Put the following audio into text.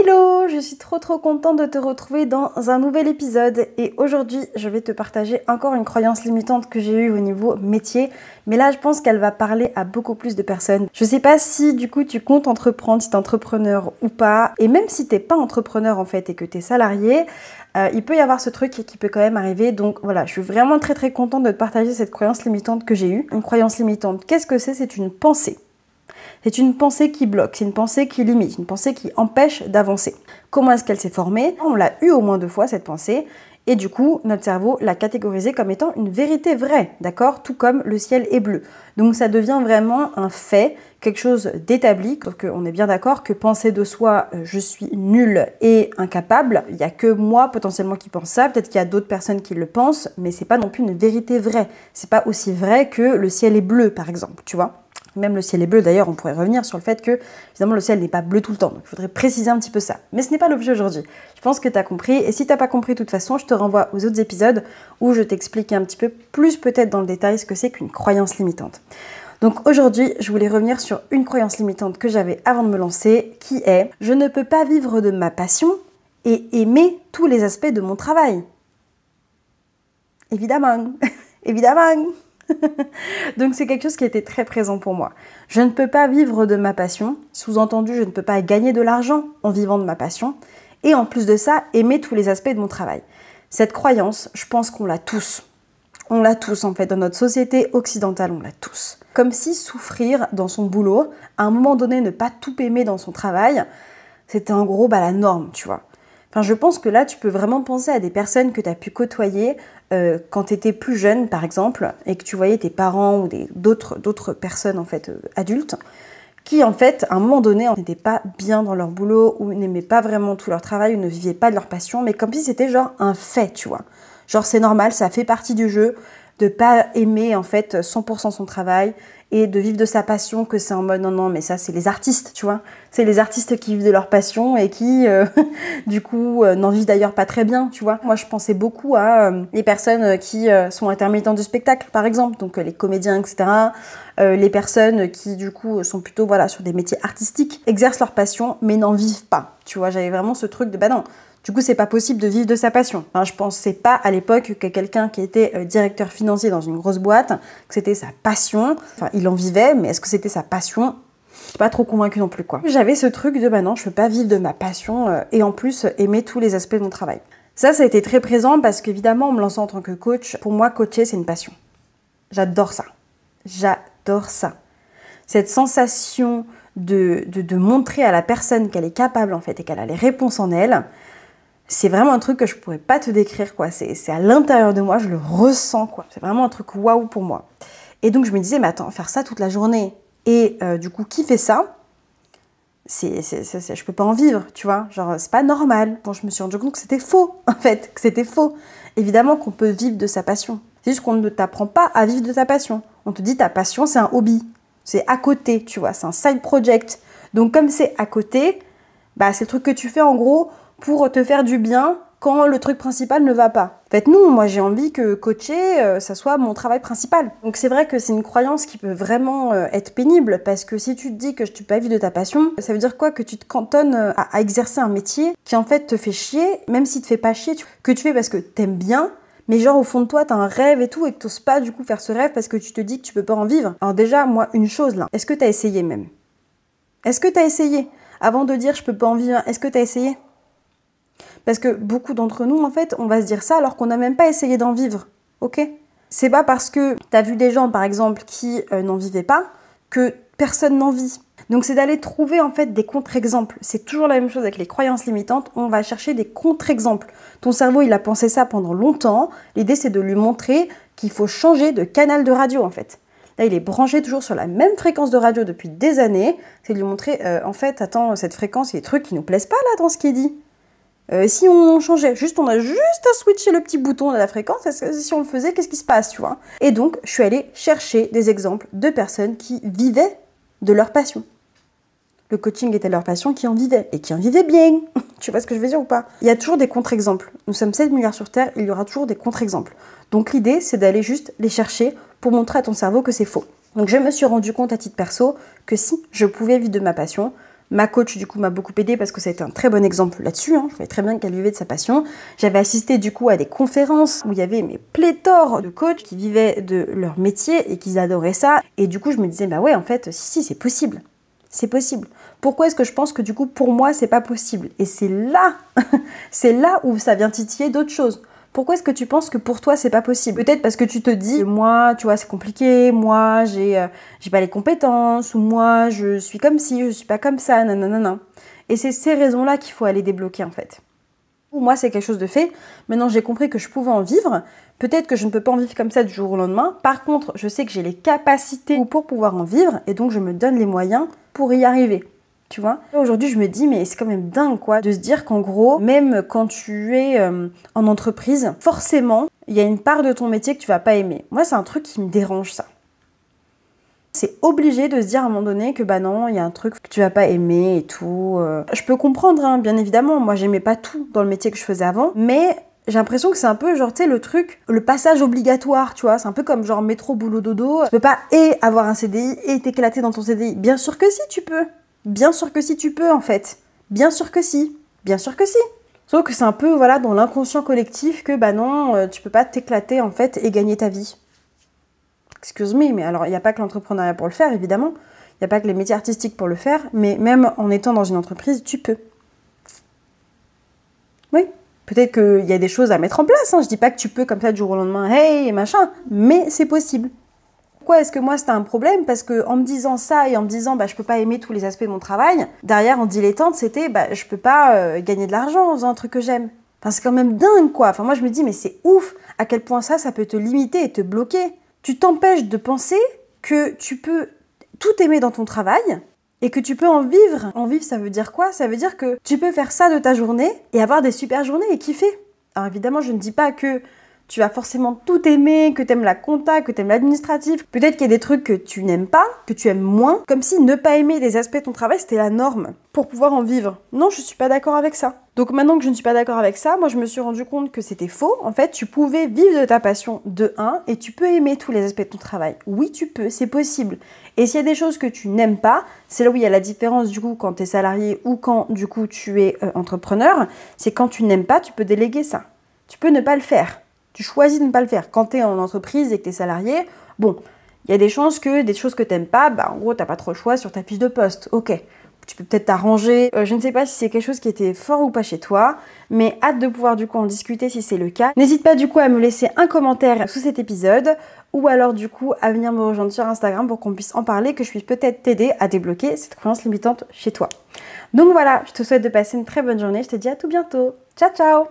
Hello, je suis trop contente de te retrouver dans un nouvel épisode et aujourd'hui je vais te partager encore une croyance limitante que j'ai eue au niveau métier, mais là je pense qu'elle va parler à beaucoup plus de personnes. Je sais pas si du coup tu comptes entreprendre, si t'es entrepreneur ou pas, et même si t'es pas entrepreneur en fait et que t'es salarié, il peut y avoir ce truc qui peut quand même arriver. Donc voilà, je suis vraiment très contente de te partager cette croyance limitante que j'ai eue. Une croyance limitante, qu'est-ce que c'est? C'est une pensée. C'est une pensée qui bloque, c'est une pensée qui limite, une pensée qui empêche d'avancer. Comment est-ce qu'elle s'est formée? On l'a eu au moins 2 fois cette pensée, et du coup, notre cerveau l'a catégorisée comme étant une vérité vraie, d'accord? Tout comme le ciel est bleu. Donc ça devient vraiment un fait, quelque chose d'établi, sauf qu'on est bien d'accord que penser de soi, je suis nulle et incapable, il n'y a que moi potentiellement qui pense ça, peut-être qu'il y a d'autres personnes qui le pensent, mais c'est pas non plus une vérité vraie. C'est pas aussi vrai que le ciel est bleu, par exemple, tu vois? Même le ciel est bleu, d'ailleurs, on pourrait revenir sur le fait que, évidemment, le ciel n'est pas bleu tout le temps. Donc, il faudrait préciser un petit peu ça. Mais ce n'est pas l'objet aujourd'hui. Je pense que tu as compris. Et si tu n'as pas compris, de toute façon, je te renvoie aux autres épisodes où je t'explique un petit peu plus, peut-être dans le détail, ce que c'est qu'une croyance limitante. Donc, aujourd'hui, je voulais revenir sur une croyance limitante que j'avais avant de me lancer, qui est « Je ne peux pas vivre de ma passion et aimer tous les aspects de mon travail. » Évidemment, évidemment. Donc c'est quelque chose qui était très présent pour moi. Je ne peux pas vivre de ma passion, sous-entendu je ne peux pas gagner de l'argent en vivant de ma passion, et en plus de ça, aimer tous les aspects de mon travail. Cette croyance, je pense qu'on l'a tous. On l'a tous en fait, dans notre société occidentale, on l'a tous. Comme si souffrir dans son boulot, à un moment donné ne pas tout aimer dans son travail, c'était en gros la norme, tu vois. Enfin, je pense que là, tu peux vraiment penser à des personnes que tu as pu côtoyer quand tu étais plus jeune, par exemple, et que tu voyais tes parents ou d'autres personnes en fait adultes, qui en fait, à un moment donné, n'étaient pas bien dans leur boulot ou n'aimaient pas vraiment tout leur travail ou ne vivaient pas de leur passion, mais comme si c'était genre un fait, tu vois. Genre c'est normal, ça fait partie du jeu de pas aimer en fait 100% son travail et de vivre de sa passion, que c'est en mode non mais ça c'est les artistes, tu vois. C'est les artistes qui vivent de leur passion et qui du coup n'en vivent d'ailleurs pas très bien, tu vois. Moi je pensais beaucoup à les personnes qui sont intermittents du spectacle par exemple, donc les comédiens etc. Les personnes qui du coup sont plutôt voilà sur des métiers artistiques, exercent leur passion mais n'en vivent pas, tu vois. J'avais vraiment ce truc de bah non. Du coup, c'est pas possible de vivre de sa passion. Enfin, je pensais pas à l'époque que quelqu'un qui était directeur financier dans une grosse boîte, que c'était sa passion. Enfin, il en vivait, mais est-ce que c'était sa passion? Je suis pas trop convaincue non plus, quoi. J'avais ce truc de, bah non, je peux pas vivre de ma passion et en plus aimer tous les aspects de mon travail. Ça a été très présent parce qu'évidemment, en me lançant en tant que coach, pour moi, coacher, c'est une passion. J'adore ça. J'adore ça. Cette sensation de montrer à la personne qu'elle est capable, en fait, et qu'elle a les réponses en elle, c'est vraiment un truc que je pourrais pas te décrire, quoi. C'est à l'intérieur de moi, je le ressens, quoi. C'est vraiment un truc waouh pour moi. Et donc, je me disais, mais attends, faire ça toute la journée et du coup, qui fait ça? Je peux pas en vivre, tu vois. Genre, c'est pas normal. Bon, je me suis rendu compte que c'était faux, en fait, que c'était faux. Évidemment qu'on peut vivre de sa passion. C'est juste qu'on ne t'apprend pas à vivre de ta passion. On te dit, ta passion, c'est un hobby. C'est à côté, tu vois. C'est un side project. Donc, comme c'est à côté, bah, c'est le truc que tu fais, en gros, pour te faire du bien quand le truc principal ne va pas. En fait, non, moi j'ai envie que coacher, ça soit mon travail principal. Donc c'est vrai que c'est une croyance qui peut vraiment être pénible, parce que si tu te dis que tu peux pas vivre de ta passion, ça veut dire quoi? Que tu te cantonnes à exercer un métier qui en fait te fait chier, même s'il te fait pas chier, que tu fais parce que t'aimes bien, mais genre au fond de toi t'as un rêve et tout, et que t'oses pas du coup faire ce rêve parce que tu te dis que tu peux pas en vivre. Alors déjà, moi, une chose là, est-ce que t'as essayé même? Est-ce que t'as essayé? Avant de dire je peux pas en vivre, est-ce que t'as essayé? Parce que beaucoup d'entre nous, en fait, on va se dire ça alors qu'on n'a même pas essayé d'en vivre, ok? C'est pas parce que t'as vu des gens, par exemple, qui n'en vivaient pas, que personne n'en vit. Donc c'est d'aller trouver, en fait, des contre-exemples. C'est toujours la même chose avec les croyances limitantes, on va chercher des contre-exemples. Ton cerveau, il a pensé ça pendant longtemps, l'idée c'est de lui montrer qu'il faut changer de canal de radio, en fait. Là, il est branché toujours sur la même fréquence de radio depuis des années, c'est de lui montrer, en fait, attends, cette fréquence, il y a des trucs qui nous plaisent pas, là, dans ce qui est dit. Si on changeait, on a juste à switcher le petit bouton de la fréquence, si on le faisait, qu'est-ce qui se passe, tu vois? Et donc, je suis allée chercher des exemples de personnes qui vivaient de leur passion. Le coaching était leur passion, qui en vivaient, et qui en vivaient bien. Tu vois ce que je veux dire ou pas? Il y a toujours des contre-exemples. Nous sommes 7 milliards sur Terre, il y aura toujours des contre-exemples. Donc l'idée, c'est d'aller juste les chercher pour montrer à ton cerveau que c'est faux. Donc je me suis rendu compte à titre perso que si je pouvais vivre de ma passion, Ma coach du coup m'a beaucoup aidée parce que ça a été un très bon exemple là-dessus, hein. Je voyais très bien qu'elle vivait de sa passion. J'avais assisté du coup à des conférences où il y avait mes pléthores de coachs qui vivaient de leur métier et qui adoraient ça. Et du coup je me disais bah ouais en fait si c'est possible. C'est possible. Pourquoi est-ce que je pense que du coup pour moi c'est pas possible? Et c'est là, c'est là où ça vient titiller d'autres choses. Pourquoi est-ce que tu penses que pour toi c'est pas possible? Peut-être parce que tu te dis moi tu vois c'est compliqué, moi j'ai pas les compétences, ou moi je suis comme ci, je suis pas comme ça, nanana. Et c'est ces raisons-là qu'il faut aller débloquer en fait. Pour moi c'est quelque chose de fait. Maintenant j'ai compris que je pouvais en vivre. Peut-être que je ne peux pas en vivre comme ça du jour au lendemain. Par contre, je sais que j'ai les capacités pour pouvoir en vivre et donc je me donne les moyens pour y arriver. Tu vois? Aujourd'hui, je me dis, mais c'est quand même dingue, quoi, de se dire qu'en gros, même quand tu es en entreprise, forcément, il y a une part de ton métier que tu vas pas aimer. Moi, c'est un truc qui me dérange, ça. C'est obligé de se dire à un moment donné que bah non, il y a un truc que tu vas pas aimer et tout. Je peux comprendre, hein, bien évidemment. Moi, j'aimais pas tout dans le métier que je faisais avant, mais j'ai l'impression que c'est un peu genre, tu sais, le truc, le passage obligatoire, tu vois. C'est un peu comme genre métro, boulot, dodo. Tu peux pas et avoir un CDI et t'éclater dans ton CDI. Bien sûr que si, tu peux. Bien sûr que si, tu peux, en fait. Bien sûr que si. Bien sûr que si. Sauf que c'est un peu, voilà, dans l'inconscient collectif que, bah non, tu peux pas t'éclater, en fait, et gagner ta vie. Excuse moi, mais alors, il n'y a pas que l'entrepreneuriat pour le faire, évidemment. Il n'y a pas que les métiers artistiques pour le faire. Mais même en étant dans une entreprise, tu peux. Oui. Peut-être qu'il y a des choses à mettre en place, hein. Je dis pas que tu peux comme ça du jour au lendemain, hey, machin, mais c'est possible. Pourquoi est-ce que moi c'était un problème? Parce que en me disant ça et en me disant bah je peux pas aimer tous les aspects de mon travail, derrière en dilettante c'était bah je peux pas gagner de l'argent en faisant un truc que j'aime. Enfin c'est quand même dingue quoi. Enfin moi je me dis mais c'est ouf à quel point ça peut te limiter et te bloquer. Tu t'empêches de penser que tu peux tout aimer dans ton travail. Et que tu peux en vivre. En vivre, ça veut dire quoi? Ça veut dire que tu peux faire ça de ta journée et avoir des super journées et kiffer. Alors évidemment, je ne dis pas que tu vas forcément tout aimer, que tu aimes la compta, que tu aimes l'administratif. Peut-être qu'il y a des trucs que tu n'aimes pas, que tu aimes moins. Comme si ne pas aimer des aspects de ton travail, c'était la norme pour pouvoir en vivre. Non, je suis pas d'accord avec ça. Donc maintenant que je ne suis pas d'accord avec ça, moi je me suis rendu compte que c'était faux. En fait, tu pouvais vivre de ta passion de 1 et tu peux aimer tous les aspects de ton travail. Oui, tu peux, c'est possible. Et s'il y a des choses que tu n'aimes pas, c'est là où il y a la différence du coup quand tu es salarié ou quand du coup tu es entrepreneur, c'est quand tu n'aimes pas, tu peux déléguer ça. Tu peux ne pas le faire. Tu choisis de ne pas le faire. Quand tu es en entreprise et que tu es salarié, bon, il y a des chances que des choses que tu n'aimes pas, bah en gros, tu n'as pas trop le choix sur ta fiche de poste. Ok. Tu peux peut-être t'arranger. Je ne sais pas si c'est quelque chose qui était fort ou pas chez toi, mais hâte de pouvoir du coup en discuter si c'est le cas. N'hésite pas du coup à me laisser un commentaire sous cet épisode ou alors du coup à venir me rejoindre sur Instagram pour qu'on puisse en parler, que je puisse peut-être t'aider à débloquer cette croyance limitante chez toi. Donc voilà, je te souhaite de passer une très bonne journée. Je te dis à tout bientôt. Ciao ciao!